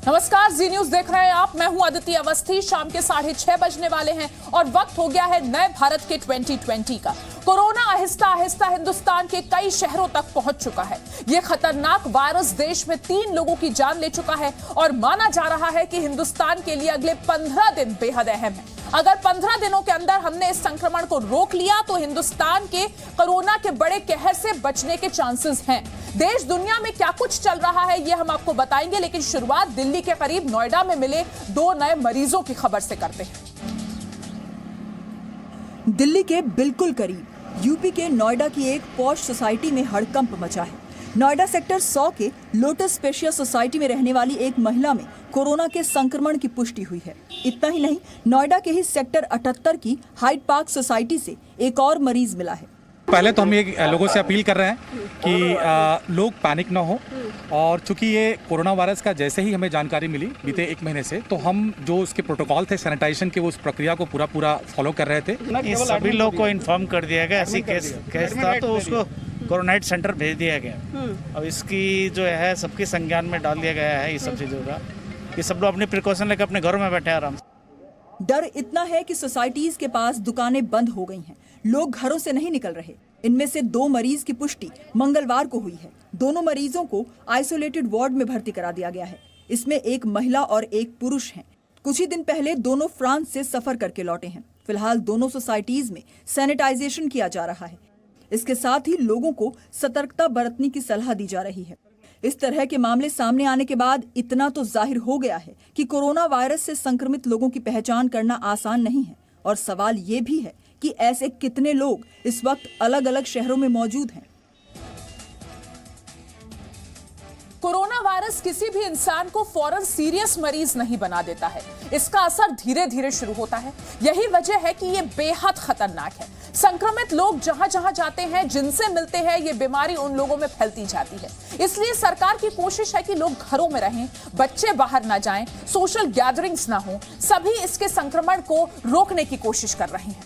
नमस्कार, जी न्यूज देख रहे हैं आप। मैं हूं अदिति अवस्थी। शाम के 6:30 बजने वाले हैं और वक्त हो गया है नए भारत के 2020 का। कोरोना आहिस्ता आहिस्ता हिंदुस्तान के कई शहरों तक पहुंच चुका है। यह खतरनाक वायरस देश में 3 लोगों की जान ले चुका है और माना जा रहा है कि हिंदुस्तान के लिए अगले 15 दिन बेहद अहम है। अगर 15 दिनों के अंदर हमने इस संक्रमण को रोक लिया तो हिंदुस्तान के कोरोना के बड़े कहर से बचने के चांसेस हैं। देश दुनिया में क्या कुछ चल रहा है ये हम आपको बताएंगे, लेकिन शुरुआत दिल्ली के करीब नोएडा में मिले 2 नए मरीजों की खबर से करते हैं। दिल्ली के बिल्कुल करीब यूपी के नोएडा की एक पॉश सोसाइटी में हड़कंप मचा है। नोएडा सेक्टर 100 के लोटस स्पेशियल सोसाइटी में रहने वाली एक महिला में कोरोना के संक्रमण की पुष्टि हुई है। इतना ही नहीं, नोएडा के ही सेक्टर 78 की हाइड पार्क सोसाइटी से एक और मरीज मिला है। पहले तो हम ये लोगों से अपील कर रहे हैं कि लोग पैनिक ना हो, और चूंकि ये कोरोना वायरस का जैसे ही हमें जानकारी मिली बीते 1 महीने से, तो हम जो उसके प्रोटोकॉल थे सैनिटाइजेशन के, वो उस प्रक्रिया को पूरा फॉलो कर रहे थे। सभी लोग को इन्फॉर्म कर दिया गया, ऐसी केस था तो उसको कोरोनाइट सेंटर भेज दिया गया। अब इसकी जो है सबके संज्ञान में डाल दिया गया है ये सब चीज़ों का। ये सब लोग अपनी प्रिकॉशन लेकर अपने घरों में बैठे आराम से। डर इतना है कि सोसाइटीज के पास दुकानें बंद हो गई हैं। लोग घरों से नहीं निकल रहे। इनमें से 2 मरीज की पुष्टि मंगलवार को हुई है। दोनों मरीजों को आइसोलेटेड वार्ड में भर्ती करा दिया गया है। इसमें एक महिला और एक पुरुष हैं। कुछ ही दिन पहले दोनों फ्रांस से सफर करके लौटे हैं। फिलहाल दोनों सोसाइटीज में सैनिटाइजेशन किया जा रहा है। इसके साथ ही लोगों को सतर्कता बरतने की सलाह दी जा रही है। इस तरह के मामले सामने आने के बाद इतना तो जाहिर हो गया है कि कोरोना वायरस से संक्रमित लोगों की पहचान करना आसान नहीं है, और सवाल ये भी है कि ऐसे कितने लोग इस वक्त अलग अलग शहरों में मौजूद हैं। कोरोना वायरस किसी भी इंसान को फौरन सीरियस मरीज नहीं बना देता है। इसका असर धीरे धीरे शुरू होता है। यही वजह है कि ये बेहद खतरनाक है। संक्रमित लोग जहां जहां जाते हैं, जिनसे मिलते हैं, ये बीमारी उन लोगों में फैलती जाती है। इसलिए सरकार की कोशिश है कि लोग घरों में रहें, बच्चे बाहर ना जाएं, सोशल गैदरिंग्स ना हो। सभी इसके संक्रमण को रोकने की कोशिश कर रहे हैं।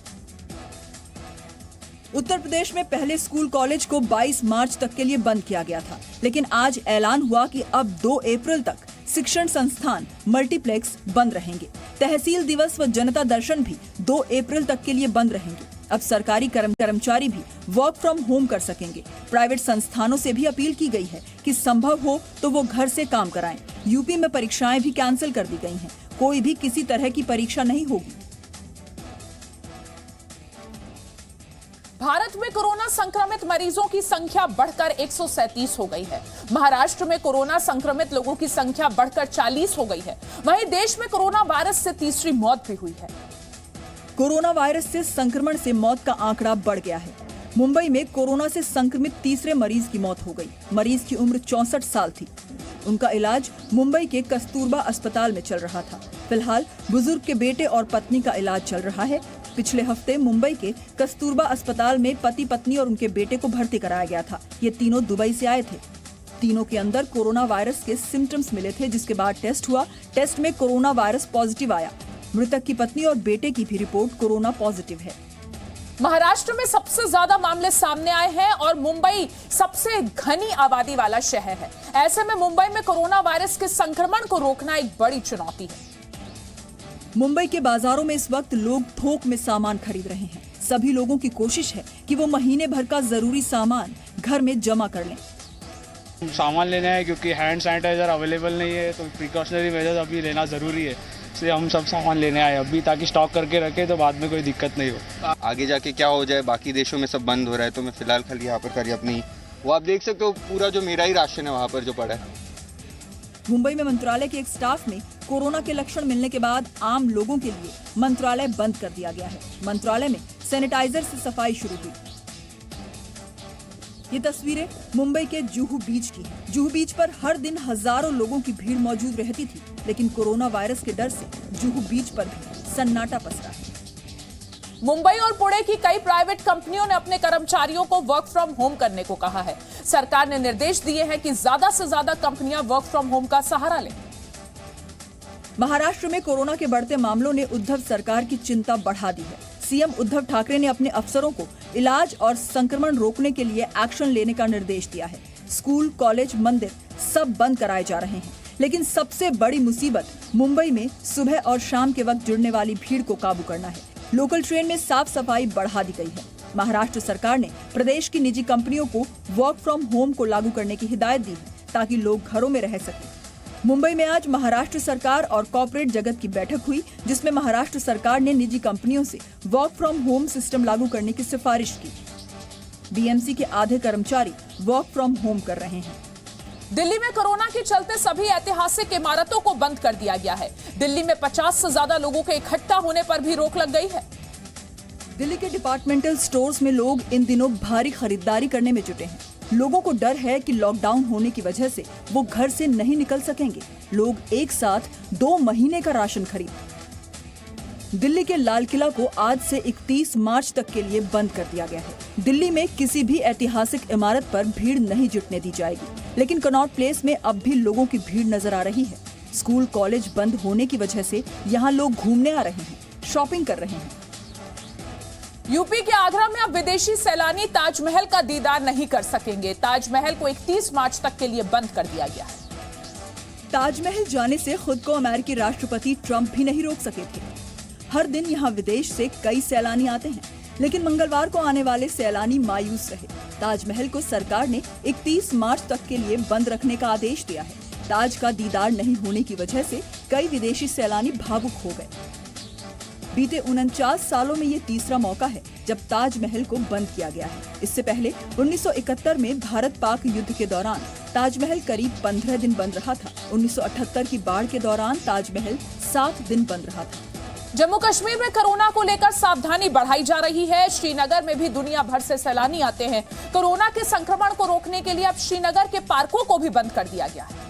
उत्तर प्रदेश में पहले स्कूल कॉलेज को 22 मार्च तक के लिए बंद किया गया था, लेकिन आज ऐलान हुआ कि अब 2 अप्रैल तक शिक्षण संस्थान, मल्टीप्लेक्स बंद रहेंगे। तहसील दिवस व जनता दर्शन भी 2 अप्रैल तक के लिए बंद रहेंगे। अब सरकारी कर्मचारी भी वर्क फ्रॉम होम कर सकेंगे। प्राइवेट संस्थानों से भी अपील की गई है कि संभव हो तो वो घर से काम कराएं। यूपी में परीक्षाएं भी कैंसिल कर दी गई हैं। कोई भी किसी तरह की परीक्षा नहीं होगी। भारत में कोरोना संक्रमित मरीजों की संख्या बढ़कर 137 हो गई है। महाराष्ट्र में कोरोना संक्रमित लोगों की संख्या बढ़कर 40 हो गई है। वहीं देश में कोरोना वायरस से तीसरी मौत भी हुई है। कोरोना वायरस से संक्रमण से मौत का आंकड़ा बढ़ गया है। मुंबई में कोरोना से संक्रमित तीसरे मरीज की मौत हो गई। मरीज की उम्र 64 साल थी। उनका इलाज मुंबई के कस्तूरबा अस्पताल में चल रहा था। फिलहाल बुजुर्ग के बेटे और पत्नी का इलाज चल रहा है। पिछले हफ्ते मुंबई के कस्तूरबा अस्पताल में पति, पत्नी और उनके बेटे को भर्ती कराया गया था। ये तीनों दुबई से आए थे। तीनों के अंदर कोरोना वायरस के सिम्टम्स मिले थे, जिसके बाद टेस्ट हुआ। टेस्ट में कोरोना वायरस पॉजिटिव आया। मृतक की पत्नी और बेटे की भी रिपोर्ट कोरोना पॉजिटिव है। महाराष्ट्र में सबसे ज्यादा मामले सामने आए हैं और मुंबई सबसे घनी आबादी वाला शहर है। ऐसे में मुंबई में कोरोना वायरस के संक्रमण को रोकना एक बड़ी चुनौती है। मुंबई के बाजारों में इस वक्त लोग थोक में सामान खरीद रहे हैं। सभी लोगों की कोशिश है कि वो महीने भर का जरूरी सामान घर में जमा कर लें। सामान लेना है क्योंकि हैंड सैनिटाइजर अवेलेबल नहीं है, तो प्रिकॉशनरी मेजर्स अभी लेना जरूरी है। इसलिए हम सब सामान लेने आए अभी, ताकि स्टॉक करके रखे तो बाद में कोई दिक्कत नहीं हो। आगे जाके क्या हो जाए, बाकी देशों में सब बंद हो रहा है, तो मैं फिलहाल खाली यहाँ पर करी अपनी, वो आप देख सकते हो पूरा जो मेरा ही राशन है वहाँ पर जो पड़ा है। मुंबई में मंत्रालय के एक स्टाफ में कोरोना के लक्षण मिलने के बाद आम लोगों के लिए मंत्रालय बंद कर दिया गया है। मंत्रालय में सैनिटाइजर से सफाई शुरू हुई। ये तस्वीरें मुंबई के जुहू बीच की हैं। जुहू बीच पर हर दिन हजारों लोगों की भीड़ मौजूद रहती थी, लेकिन कोरोना वायरस के डर से जुहू बीच पर भी सन्नाटा पसरा है। मुंबई और पुणे की कई प्राइवेट कंपनियों ने अपने कर्मचारियों को वर्क फ्रॉम होम करने को कहा है। सरकार ने निर्देश दिए हैं कि ज्यादा से ज्यादा कंपनियां वर्क फ्रॉम होम का सहारा लें। महाराष्ट्र में कोरोना के बढ़ते मामलों ने उद्धव सरकार की चिंता बढ़ा दी है। सीएम उद्धव ठाकरे ने अपने अफसरों को इलाज और संक्रमण रोकने के लिए एक्शन लेने का निर्देश दिया है। स्कूल, कॉलेज, मंदिर सब बंद कराए जा रहे हैं। लेकिन सबसे बड़ी मुसीबत मुंबई में सुबह और शाम के वक्त जुड़ने वाली भीड़ को काबू करना है। लोकल ट्रेन में साफ सफाई बढ़ा दी गई है। महाराष्ट्र सरकार ने प्रदेश की निजी कंपनियों को वर्क फ्रॉम होम को लागू करने की हिदायत दी है ताकि लोग घरों में रह सकें। मुंबई में आज महाराष्ट्र सरकार और कॉर्पोरेट जगत की बैठक हुई, जिसमें महाराष्ट्र सरकार ने निजी कंपनियों से वर्क फ्रॉम होम सिस्टम लागू करने की सिफारिश की। बीएमसी के आधे कर्मचारी वर्क फ्रॉम होम कर रहे हैं। दिल्ली में कोरोना के चलते सभी ऐतिहासिक इमारतों को बंद कर दिया गया है। दिल्ली में 50 से ज्यादा लोगों के इकट्ठा होने पर भी रोक लग गई है। दिल्ली के डिपार्टमेंटल स्टोर्स में लोग इन दिनों भारी खरीदारी करने में जुटे हैं। लोगों को डर है कि लॉकडाउन होने की वजह से वो घर से नहीं निकल सकेंगे। लोग एक साथ 2 महीने का राशन खरीदें। दिल्ली के लाल किला को आज से 31 मार्च तक के लिए बंद कर दिया गया है। दिल्ली में किसी भी ऐतिहासिक इमारत पर भीड़ नहीं जुटने दी जाएगी, लेकिन कनॉट प्लेस में अब भी लोगों की भीड़ नजर आ रही है। स्कूल कॉलेज बंद होने की वजह से यहाँ लोग घूमने आ रहे हैं, शॉपिंग कर रहे हैं। यूपी के आगरा में अब विदेशी सैलानी ताजमहल का दीदार नहीं कर सकेंगे। ताजमहल को 31 मार्च तक के लिए बंद कर दिया गया है। ताजमहल जाने से खुद को अमेरिकी राष्ट्रपति ट्रंप भी नहीं रोक सके थे। हर दिन यहाँ विदेश से कई सैलानी आते हैं, लेकिन मंगलवार को आने वाले सैलानी मायूस रहे। ताजमहल को सरकार ने 31 मार्च तक के लिए बंद रखने का आदेश दिया है। ताज का दीदार नहीं होने की वजह से कई विदेशी सैलानी भावुक हो गए। बीते 49 सालों में ये तीसरा मौका है जब ताजमहल को बंद किया गया है। इससे पहले 1971 में भारत पाक युद्ध के दौरान ताजमहल करीब 15 दिन बंद रहा था। 1978 की बाढ़ के दौरान ताजमहल 7 दिन बंद रहा था। जम्मू कश्मीर में कोरोना को लेकर सावधानी बढ़ाई जा रही है। श्रीनगर में भी दुनिया भर से सैलानी आते हैं। कोरोना के संक्रमण को रोकने के लिए अब श्रीनगर के पार्कों को भी बंद कर दिया गया है।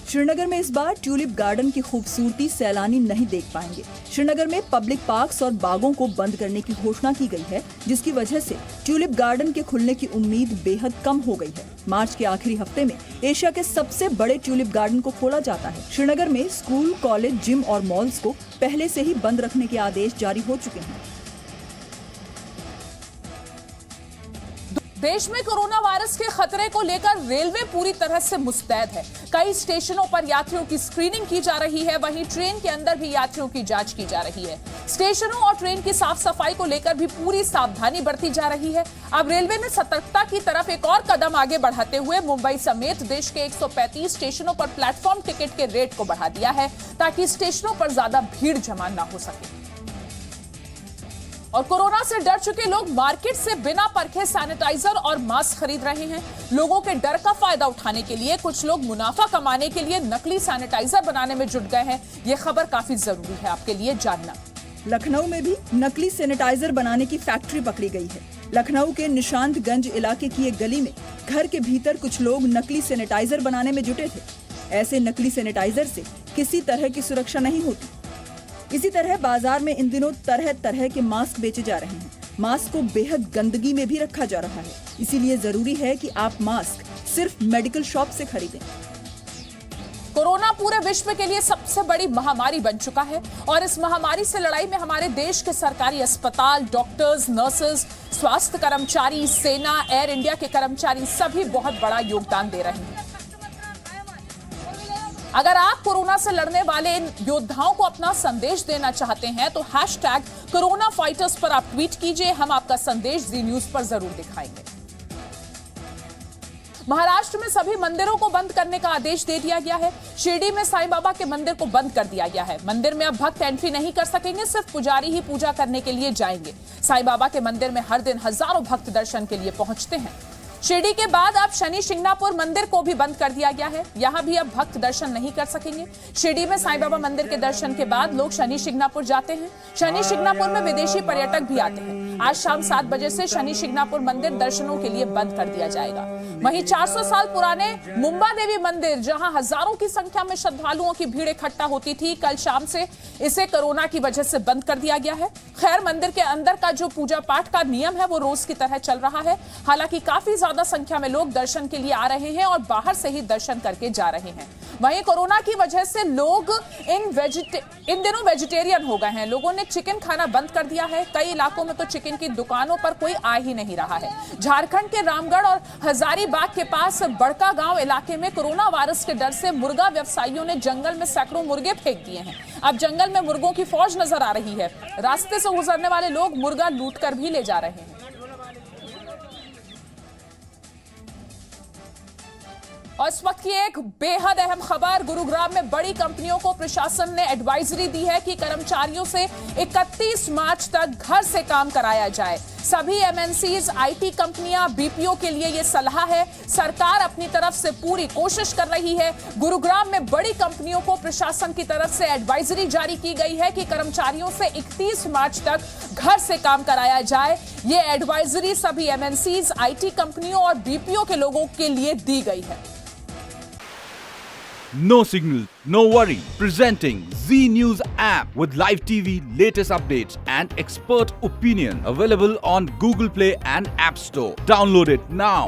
श्रीनगर में इस बार ट्यूलिप गार्डन की खूबसूरती सैलानी नहीं देख पाएंगे। श्रीनगर में पब्लिक पार्क्स और बागों को बंद करने की घोषणा की गई है, जिसकी वजह से ट्यूलिप गार्डन के खुलने की उम्मीद बेहद कम हो गई है। मार्च के आखिरी हफ्ते में एशिया के सबसे बड़े ट्यूलिप गार्डन को खोला जाता है। श्रीनगर में स्कूल, कॉलेज, जिम और मॉल्स को पहले से ही बंद रखने के आदेश जारी हो चुके हैं। देश में कोरोना वायरस के खतरे को लेकर रेलवे पूरी तरह से मुस्तैद है। कई स्टेशनों पर यात्रियों की स्क्रीनिंग की जा रही है, वहीं ट्रेन के अंदर भी यात्रियों की जांच की जा रही है। स्टेशनों और ट्रेन की साफ सफाई को लेकर भी पूरी सावधानी बरती जा रही है। अब रेलवे ने सतर्कता की तरफ एक और कदम आगे बढ़ाते हुए मुंबई समेत देश के 135 स्टेशनों पर प्लेटफॉर्म टिकट के रेट को बढ़ा दिया है, ताकि स्टेशनों पर ज्यादा भीड़ जमा न हो सके। और कोरोना से डर चुके लोग मार्केट से बिना परखे सैनिटाइजर और मास्क खरीद रहे हैं। लोगों के डर का फायदा उठाने के लिए कुछ लोग मुनाफा कमाने के लिए नकली सैनिटाइजर बनाने में जुट गए हैं। ये खबर काफी जरूरी है आपके लिए जानना। लखनऊ में भी नकली सैनिटाइजर बनाने की फैक्ट्री पकड़ी गई है। लखनऊ के निशांतगंज इलाके की एक गली में घर के भीतर कुछ लोग नकली सैनिटाइजर बनाने में जुटे थे। ऐसे नकली सैनिटाइजर से किसी तरह की सुरक्षा नहीं होती। इसी तरह बाजार में इन दिनों तरह तरह के मास्क बेचे जा रहे हैं। मास्क को बेहद गंदगी में भी रखा जा रहा है, इसीलिए जरूरी है कि आप मास्क सिर्फ मेडिकल शॉप से खरीदें। कोरोना पूरे विश्व के लिए सबसे बड़ी महामारी बन चुका है और इस महामारी से लड़ाई में हमारे देश के सरकारी अस्पताल, डॉक्टर्स, नर्सेज, स्वास्थ्य कर्मचारी, सेना, एयर इंडिया के कर्मचारी सभी बहुत बड़ा योगदान दे रहे हैं। अगर आप कोरोना से लड़ने वाले इन योद्धाओं को अपना संदेश देना चाहते हैं तो #कोरोना फाइटर्स पर आप ट्वीट कीजिए। हम आपका संदेश जी न्यूज पर जरूर दिखाएंगे। महाराष्ट्र में सभी मंदिरों को बंद करने का आदेश दे दिया गया है। शिरडी में साईं बाबा के मंदिर को बंद कर दिया गया है। मंदिर में अब भक्त एंट्री नहीं कर सकेंगे, सिर्फ पुजारी ही पूजा करने के लिए जाएंगे। साईं बाबा के मंदिर में हर दिन हजारों भक्त दर्शन के लिए पहुंचते हैं। शिरडी के बाद अब शनि शिंगणापुर मंदिर को भी बंद कर दिया गया है। यहां भी अब भक्त दर्शन नहीं कर सकेंगे। शिरडी में साईं बाबा मंदिर के दर्शन के बाद लोग शनि शिंगणापुर जाते हैं। शनि शिंगणापुर में विदेशी पर्यटक भी आते हैं। आज शाम 7 बजे से शनि शिंगणापुर मंदिर दर्शनों के लिए बंद कर दिया जाएगा। वहीं 400 साल पुराने मुंबा देवी मंदिर, जहां हजारों की संख्या में श्रद्धालुओं की भीड़ इकट्ठा होती थी, कल शाम से इसे कोरोना की वजह से बंद कर दिया गया है। खैर, मंदिर के अंदर का जो पूजा पाठ का नियम है वो रोज की तरह चल रहा है। हालांकि काफी ज्यादा संख्या में लोग दर्शन के लिए आ रहे हैं और बाहर से ही दर्शन करके जा रहे हैं। वहीं कोरोना की वजह से लोग इन दिनों वेजिटेरियन हो गए हैं। लोगों ने चिकन खाना बंद कर दिया है। कई इलाकों में तो चिकन इनकी दुकानों पर कोई आ ही नहीं रहा है। झारखंड के रामगढ़ और हजारीबाग के पास बड़का गांव इलाके में कोरोना वायरस के डर से मुर्गा व्यवसायियों ने जंगल में सैकड़ों मुर्गे फेंक दिए हैं। अब जंगल में मुर्गों की फौज नजर आ रही है। रास्ते से गुजरने वाले लोग मुर्गा लूटकर भी ले जा रहे हैं। और इस वक्त की एक बेहद अहम खबर, गुरुग्राम में बड़ी कंपनियों को प्रशासन ने एडवाइजरी दी है कि कर्मचारियों से 31 मार्च तक घर से काम कराया जाए। सभी एमएनसीज, आईटी कंपनियां, बीपीओ के लिए यह सलाह है। सरकार अपनी तरफ से पूरी कोशिश कर रही है। गुरुग्राम में बड़ी कंपनियों को प्रशासन की तरफ से एडवाइजरी जारी की गई है कि कर्मचारियों से 31 मार्च तक घर से काम कराया जाए। यह एडवाइजरी सभी एमएनसीज, आईटी कंपनियों और बीपीओ के लोगों के लिए दी गई है। No signal, no worry. Presenting Z News app with live TV, latest updates and expert opinion. Available on Google Play and App Store. Download it now.